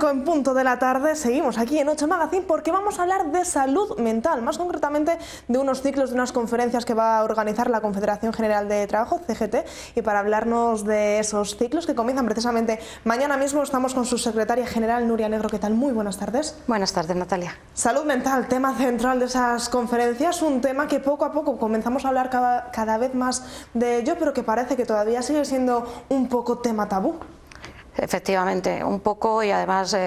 8 en punto de la tarde, seguimos aquí en 8 Magazine porque vamos a hablar de salud mental, más concretamente de unos ciclos, de unas conferencias que va a organizar la Confederación General de Trabajo, CGT, y para hablarnos de esos ciclos que comienzan precisamente mañana mismo estamos con su secretaria general, Nuria Negro. ¿Qué tal? Muy buenas tardes. Buenas tardes, Natalia. Salud mental, tema central de esas conferencias, un tema que poco a poco comenzamos a hablar cada vez más de ello, pero que parece que todavía sigue siendo un poco tema tabú. Efectivamente, un poco, y además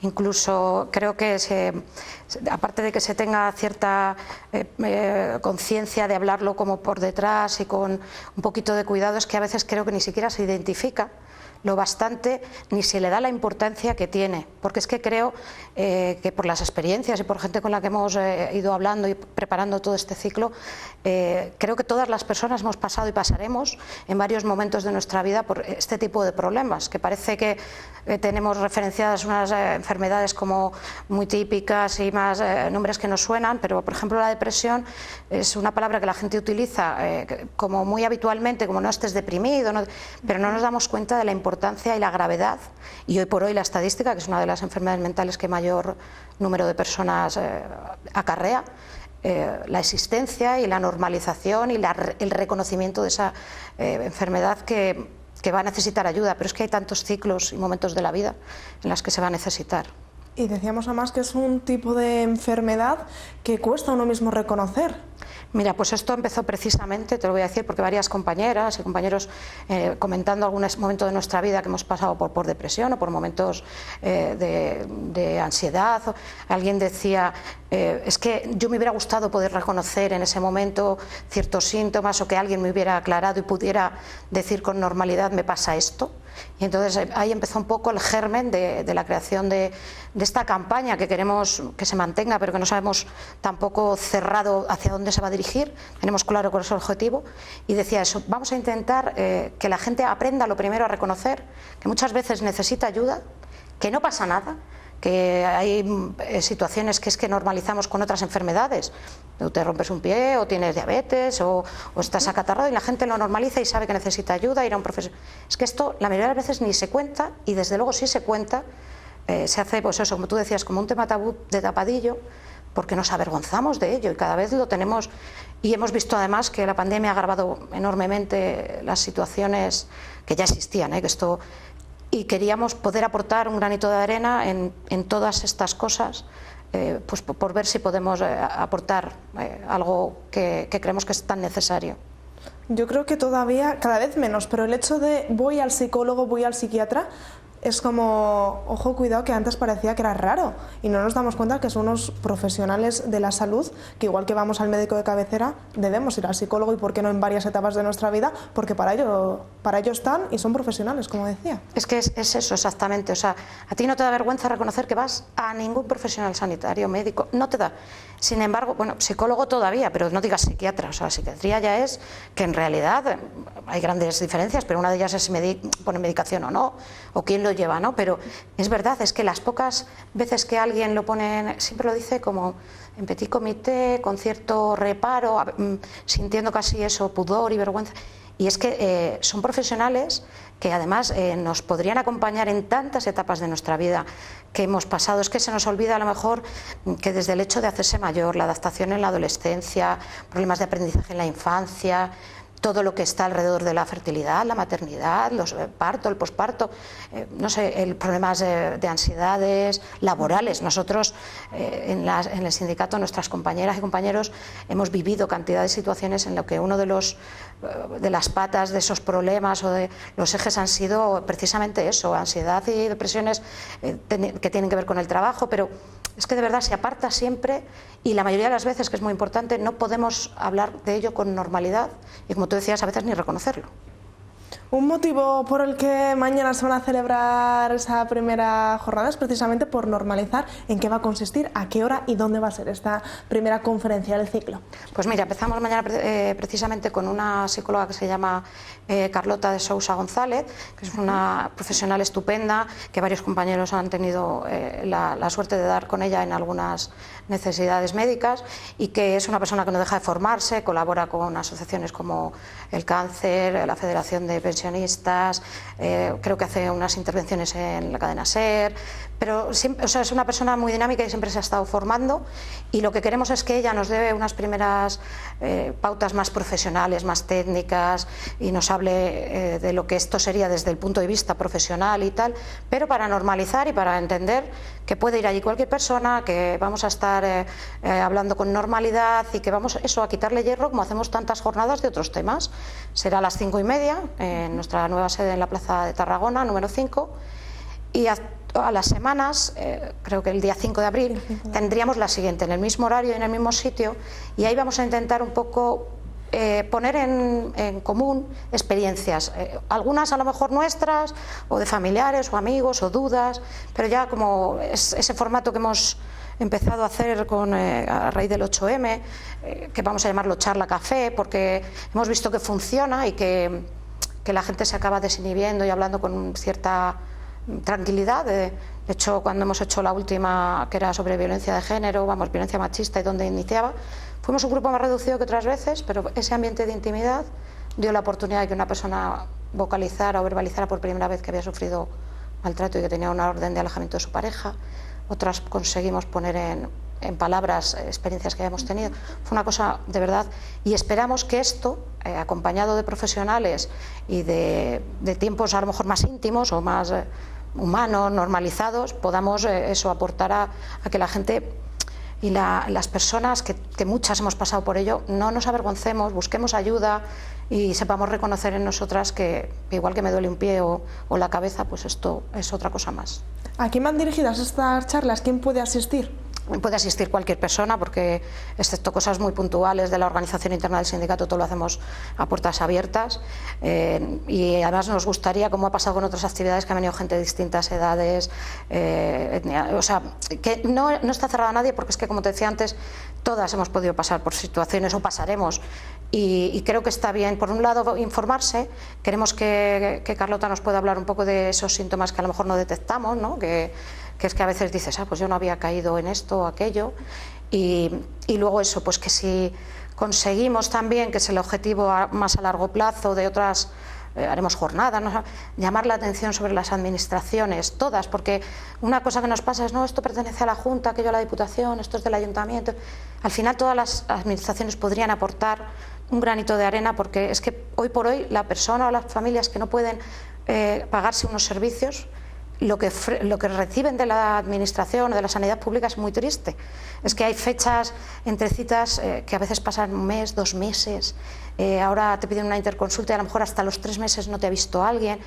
incluso creo que aparte de que se tenga cierta conciencia de hablarlo como por detrás y con un poquito de cuidado, es que a veces creo que ni siquiera se identifica lo bastante ni se le da la importancia que tiene, porque es que creo que por las experiencias y por gente con la que hemos ido hablando y preparando todo este ciclo, creo que todas las personas hemos pasado y pasaremos en varios momentos de nuestra vida por este tipo de problemas, que parece que tenemos referenciadas unas enfermedades como muy típicas y más nombres que nos suenan, pero por ejemplo la depresión es una palabra que la gente utiliza como muy habitualmente, como no estés deprimido, pero no nos damos cuenta de la importancia y la gravedad, y hoy por hoy la estadística, que es una de las enfermedades mentales que mayor número de personas acarrea, la existencia y la normalización y el reconocimiento de esa enfermedad que va a necesitar ayuda, pero es que hay tantos ciclos y momentos de la vida en los que se va a necesitar. Y decíamos además que es un tipo de enfermedad que cuesta a uno mismo reconocer. Mira, pues esto empezó precisamente, te lo voy a decir, porque varias compañeras y compañeros comentando algún momento de nuestra vida que hemos pasado por depresión o por momentos de ansiedad. Alguien decía, es que yo me hubiera gustado poder reconocer en ese momento ciertos síntomas, o que alguien me hubiera aclarado y pudiera decir con normalidad, me pasa esto. Y entonces ahí empezó un poco el germen de la creación de esta campaña que queremos que se mantenga, pero que no sabemos tampoco cerrado hacia dónde se va a dirigir. Tenemos claro cuál es el objetivo, y decía eso, vamos a intentar que la gente aprenda lo primero a reconocer que muchas veces necesita ayuda, que no pasa nada, que hay situaciones que es que normalizamos con otras enfermedades. Tú te rompes un pie, o tienes diabetes, o estás acatarrado, y la gente lo normaliza y sabe que necesita ayuda, ir a un profesional. Es que esto la mayoría de las veces ni se cuenta, y desde luego sí se cuenta, se hace, pues eso, como tú decías, como un tema tabú de tapadillo, porque nos avergonzamos de ello y cada vez lo tenemos. Y hemos visto además que la pandemia ha agravado enormemente las situaciones que ya existían, que esto, y queríamos poder aportar un granito de arena en todas estas cosas, pues por ver si podemos aportar algo que creemos que es tan necesario. Yo creo que todavía cada vez menos, pero el hecho de voy al psicólogo, voy al psiquiatra, es como, ojo, cuidado, que antes parecía que era raro y no nos damos cuenta que son unos profesionales de la salud, que igual que vamos al médico de cabecera, debemos ir al psicólogo, y por qué no en varias etapas de nuestra vida, porque para ello están y son profesionales, como decía. Es que es eso exactamente, o sea, a ti no te da vergüenza reconocer que vas a ningún profesional sanitario, médico, no te da. Sin embargo, bueno, psicólogo todavía, pero no digas psiquiatra, o sea, la psiquiatría ya es que en realidad hay grandes diferencias, pero una de ellas es si pone medicación o no, o quién lo lleva, ¿no? Pero es verdad, es que las pocas veces que alguien lo pone, siempre lo dice como en petit comité, con cierto reparo, sintiendo casi eso, pudor y vergüenza. Y es que son profesionales que además nos podrían acompañar en tantas etapas de nuestra vida que hemos pasado. Es que se nos olvida a lo mejor que desde el hecho de hacerse mayor, la adaptación en la adolescencia, problemas de aprendizaje en la infancia, todo lo que está alrededor de la fertilidad, la maternidad, el parto, el posparto, no sé, problemas de ansiedades laborales. Nosotros en el sindicato, nuestras compañeras y compañeros, hemos vivido cantidad de situaciones en las que uno de las patas de esos problemas o de los ejes han sido precisamente eso, ansiedad y depresiones que tienen que ver con el trabajo, pero es que de verdad se aparta siempre, y la mayoría de las veces, que es muy importante, no podemos hablar de ello con normalidad y, como tú decías, a veces ni reconocerlo. Un motivo por el que mañana se van a celebrar esa primera jornada es precisamente por normalizar en qué va a consistir, a qué hora y dónde va a ser esta primera conferencia del ciclo. Pues mira, empezamos mañana precisamente con una psicóloga que se llama Carlota de Sousa González, que es una profesional estupenda, que varios compañeros han tenido la suerte de dar con ella en algunas necesidades médicas, y que es una persona que no deja de formarse, colabora con asociaciones como el Cáncer, la Federación de pensionistas, creo que hace unas intervenciones en la cadena SER, pero siempre, o sea, es una persona muy dinámica y siempre se ha estado formando, y lo que queremos es que ella nos dé unas primeras pautas más profesionales, más técnicas, y nos hable de lo que esto sería desde el punto de vista profesional y tal, pero para normalizar y para entender que puede ir allí cualquier persona, que vamos a estar hablando con normalidad y que vamos a quitarle hierro, como hacemos tantas jornadas de otros temas. Será a las 5:30 en nuestra nueva sede en la Plaza de Tarragona, número 5, y a las semanas, creo que el día 5 de abril, tendríamos la siguiente, en el mismo horario y en el mismo sitio, y ahí vamos a intentar un poco poner en común experiencias, algunas a lo mejor nuestras, o de familiares o amigos, o dudas, pero ya como ese formato que hemos empezado a hacer a raíz del 8M, que vamos a llamarlo charla café, porque hemos visto que funciona y que la gente se acaba desinhibiendo y hablando con cierta tranquilidad. De hecho, cuando hemos hecho la última, que era sobre violencia de género, violencia machista, y donde iniciaba, fuimos un grupo más reducido que otras veces, pero ese ambiente de intimidad dio la oportunidad de que una persona vocalizara o verbalizara por primera vez que había sufrido maltrato y que tenía una orden de alejamiento de su pareja. Otras conseguimos poner en palabras experiencias que habíamos tenido. Fue una cosa de verdad, y esperamos que esto, acompañado de profesionales y de tiempos a lo mejor más íntimos o más humanos, normalizados, podamos aportar a que la gente y las personas, que muchas hemos pasado por ello, no nos avergoncemos, busquemos ayuda y sepamos reconocer en nosotras que igual que me duele un pie o la cabeza, pues esto es otra cosa más. ¿A quién van dirigidas estas charlas? ¿Quién puede asistir? Puede asistir cualquier persona, porque excepto cosas muy puntuales de la organización interna del sindicato, todo lo hacemos a puertas abiertas, y además nos gustaría, como ha pasado con otras actividades, que ha venido gente de distintas edades, etnia, o sea, que no está cerrado a nadie, porque es que, como te decía antes, todas hemos podido pasar por situaciones o pasaremos, y creo que está bien, por un lado, informarse. Queremos que Carlota nos pueda hablar un poco de esos síntomas que a lo mejor no detectamos, ¿no? Que es que a veces dices, pues yo no había caído en esto o aquello, y luego eso, pues que si conseguimos también, que es el objetivo más a largo plazo de otras, haremos jornadas, ¿no? Llamar la atención sobre las administraciones, todas, porque una cosa que nos pasa es, no, esto pertenece a la Junta, aquello a la Diputación, esto es del Ayuntamiento. Al final todas las administraciones podrían aportar un granito de arena, porque es que hoy por hoy la persona o las familias que no pueden pagarse unos servicios, lo que reciben de la administración o de la sanidad pública es muy triste. Es que hay fechas entre citas que a veces pasan un mes, 2 meses, ahora te piden una interconsulta y a lo mejor hasta los 3 meses no te ha visto alguien,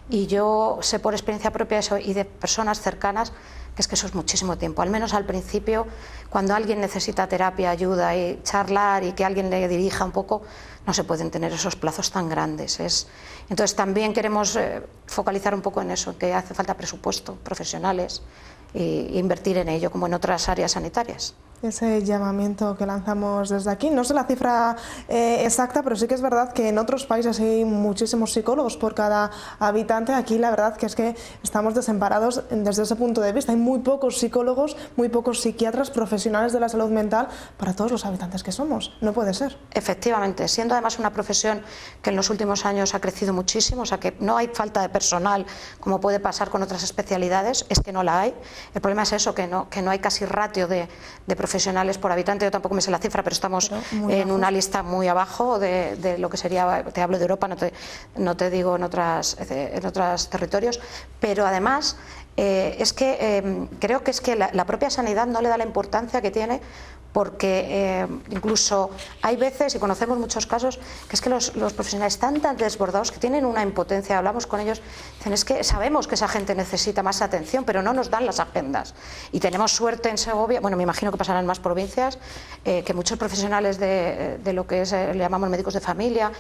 y yo sé por experiencia propia eso, y de personas cercanas, que es que eso es muchísimo tiempo. Al menos al principio, cuando alguien necesita terapia, ayuda y charlar, y que alguien le dirija un poco, no se pueden tener esos plazos tan grandes. Entonces también queremos focalizar un poco en eso, que hace falta presupuesto, profesionales, e invertir en ello, como en otras áreas sanitarias. Ese llamamiento que lanzamos desde aquí, no sé la cifra exacta, pero sí que es verdad que en otros países hay muchísimos psicólogos por cada habitante. Aquí la verdad que es que estamos desamparados desde ese punto de vista. Hay muy pocos psicólogos, muy pocos psiquiatras profesionales de la salud mental para todos los habitantes que somos. No puede ser. Efectivamente, siendo además una profesión que en los últimos años ha crecido muchísimo, o sea que no hay falta de personal como puede pasar con otras especialidades, es que no la hay. El problema es eso, que no hay casi ratio de profesionales por habitante. Yo tampoco me sé la cifra, pero estamos en una lista muy abajo de lo que sería, te hablo de Europa, no te digo en otros territorios, pero además es que creo que es que la propia sanidad no le da la importancia que tiene, porque incluso hay veces, y conocemos muchos casos, que es que los profesionales están tan desbordados que tienen una impotencia. Hablamos con ellos, dicen, es que sabemos que esa gente necesita más atención, pero no nos dan las agendas. Y tenemos suerte en Segovia, bueno, me imagino que pasarán en más provincias, que muchos profesionales de lo que le llamamos médicos de familia,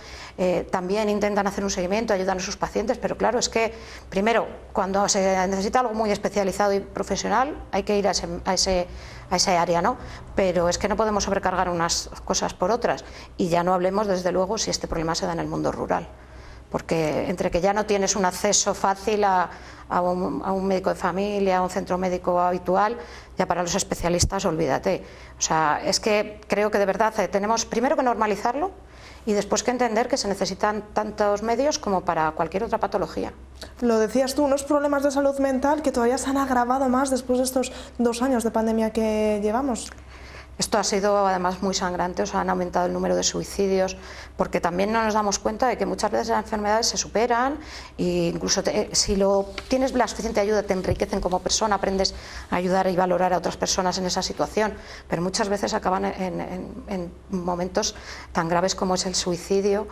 también intentan hacer un seguimiento, ayudan a sus pacientes, pero claro, es que primero, cuando se necesita algo muy especializado y profesional, hay que ir a ese área, ¿no? Pero es que no podemos sobrecargar unas cosas por otras, y ya no hablemos desde luego si este problema se da en el mundo rural, porque entre que ya no tienes un acceso fácil a un médico de familia, a un centro médico habitual, ya para los especialistas olvídate. O sea, es que creo que de verdad tenemos primero que normalizarlo, y después que entender que se necesitan tantos medios como para cualquier otra patología. Lo decías tú, unos problemas de salud mental que todavía se han agravado más después de estos 2 años de pandemia que llevamos. Esto ha sido además muy sangrante, o sea, han aumentado el número de suicidios, porque también no nos damos cuenta de que muchas veces las enfermedades se superan e incluso si tienes la suficiente ayuda te enriquecen como persona, aprendes a ayudar y valorar a otras personas en esa situación, pero muchas veces acaban en momentos tan graves como es el suicidio,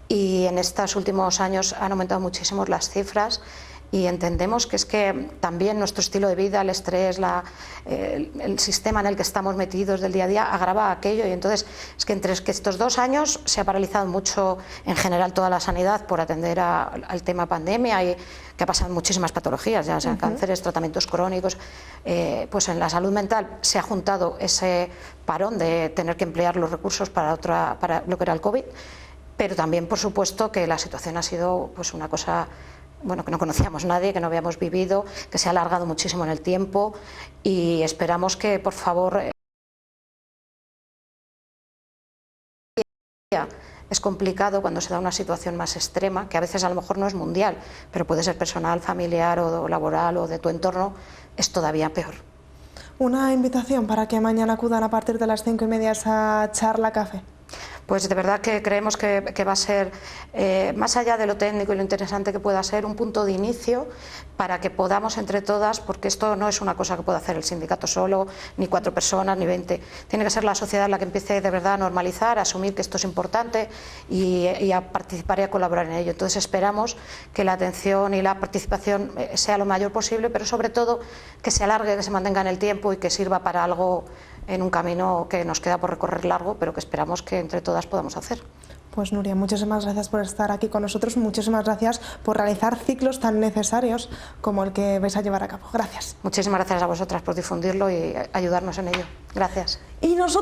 y en estos últimos años han aumentado muchísimo las cifras. Y entendemos que es que también nuestro estilo de vida, el estrés, el sistema en el que estamos metidos del día a día agrava aquello, y entonces es que entre estos 2 años se ha paralizado mucho en general toda la sanidad por atender al tema pandemia, y que ha pasado muchísimas patologías, ya sean cánceres, tratamientos crónicos, pues en la salud mental se ha juntado ese parón de tener que emplear los recursos para lo que era el COVID, pero también por supuesto que la situación ha sido pues una cosa, bueno, que no conocíamos nadie, que no habíamos vivido, que se ha alargado muchísimo en el tiempo, y esperamos que, por favor, es complicado cuando se da una situación más extrema, que a veces a lo mejor no es mundial, pero puede ser personal, familiar o laboral o de tu entorno, es todavía peor. Una invitación para que mañana acudan a partir de las 5:30 a esa charla café. Pues de verdad que creemos que va a ser, más allá de lo técnico y lo interesante que pueda ser, un punto de inicio para que podamos entre todas, porque esto no es una cosa que pueda hacer el sindicato solo, ni 4 personas, ni 20. Tiene que ser la sociedad la que empiece de verdad a normalizar, a asumir que esto es importante y a participar y a colaborar en ello. Entonces esperamos que la atención y la participación sea lo mayor posible, pero sobre todo que se alargue, que se mantenga en el tiempo y que sirva para algo en un camino que nos queda por recorrer largo, pero que esperamos que entre todas podamos hacer. Pues Nuria, muchísimas gracias por estar aquí con nosotros, muchísimas gracias por realizar ciclos tan necesarios como el que vais a llevar a cabo. Gracias. Muchísimas gracias a vosotras por difundirlo y ayudarnos en ello. Gracias. Y nosotros